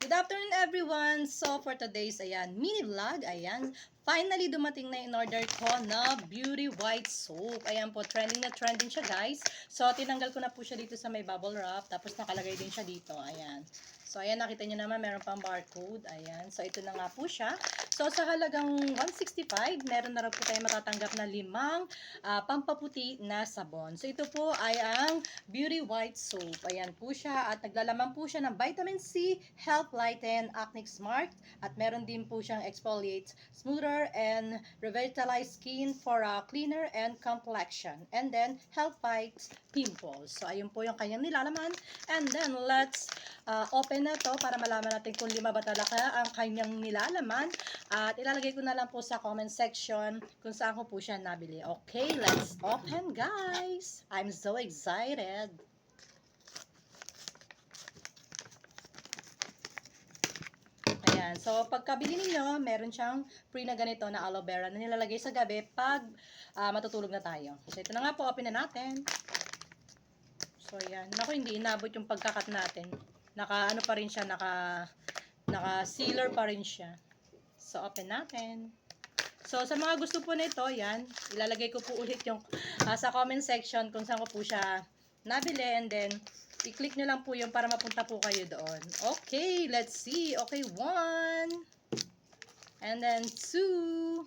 Good afternoon everyone! So for today's mini vlog, finally dumating na in order ko na Beauty White Soap. Ayan po, trending na trending siya guys. So tinanggal ko na po siya dito sa may bubble wrap, tapos nakalagay din siya dito, ayan. So ayan, nakita nyo naman, meron pang barcode, ayan. So ito na nga po siya. So sa halagang 165, meron na rin po tayo matatanggap na 5 pampaputi na sabon. So ito po ay ang Beauty White Soap. Ayan po siya at naglalaman po siya ng vitamin C, Help Lighten, Acne Smart at meron din po siyang exfoliates, smoother and revitalize skin for a cleaner and complexion. And then help fight pimples. So ayun po yung kanyang nilalaman. And then let's open na to para malaman natin kung 5 ba talaga ang kanyang nilalaman. At ilalagay ko na lang po sa comment section kung saan ko po siya nabili. Okay, let's open guys! I'm so excited! Ayan, so pagkabili ninyo, meron siyang free na ganito na aloe vera na nilalagay sa gabi pag matutulog na tayo. So ito na nga po, open na natin. So yan, naku, hindi inabot yung pagkakat natin. Naka ano pa rin siya, naka sealer pa rin siya. So open natin. So sa mga gusto po nito, yan, ilalagay ko po ulit yung sa comment section kung saan ko po siya nabili, and then i-click nyo lang po yung para mapunta po kayo doon. Okay, let's see. Okay, 1 and then 2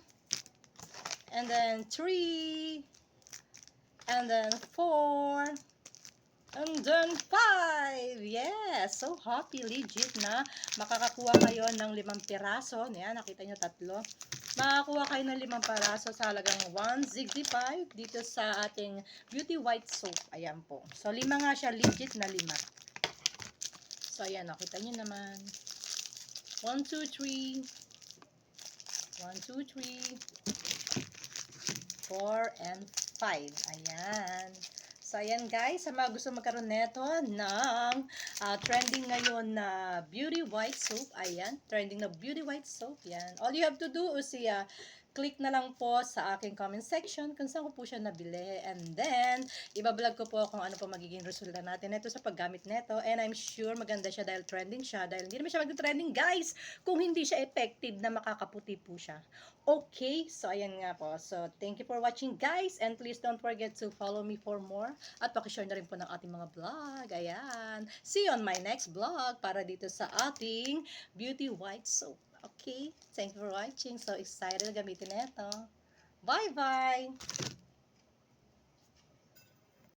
and then 3 and then 4 and then 5. Yes! So happy, legit na makakakuha kayo ng 5 piraso. Ayan, nakita nyo 3. Makakakuha kayo ng 5 piraso sa halagang 165 dito sa ating Beauty White Soap. Ayan po. So 5 nga siya, legit na 5. So ayan, nakita nyo naman. 1, 2, 3. 1, 2, 3. 4 and 5. Ayan. So, ayan guys, sa mga gusto magkaroon neto ng trending ngayon na Beauty White Soap, ayan, trending na Beauty White Soap, yan. All you have to do is click na lang po sa aking comment section kung saan ko po siya nabili. And then, ibablog ko po kung ano po magiging resulta natin ito sa paggamit neto. And I'm sure maganda siya dahil trending siya. Dahil hindi naman siya mag-trending guys kung hindi siya effective na makakaputi po siya. Okay, so ayan nga po. So, thank you for watching guys. And please don't forget to follow me for more. At pakishare na rin po ng ating mga vlog. Ayan. See you on my next vlog para dito sa ating Beauty White Soap. Okay? Thank you for watching. So excited na gamitin na ito. Bye-bye!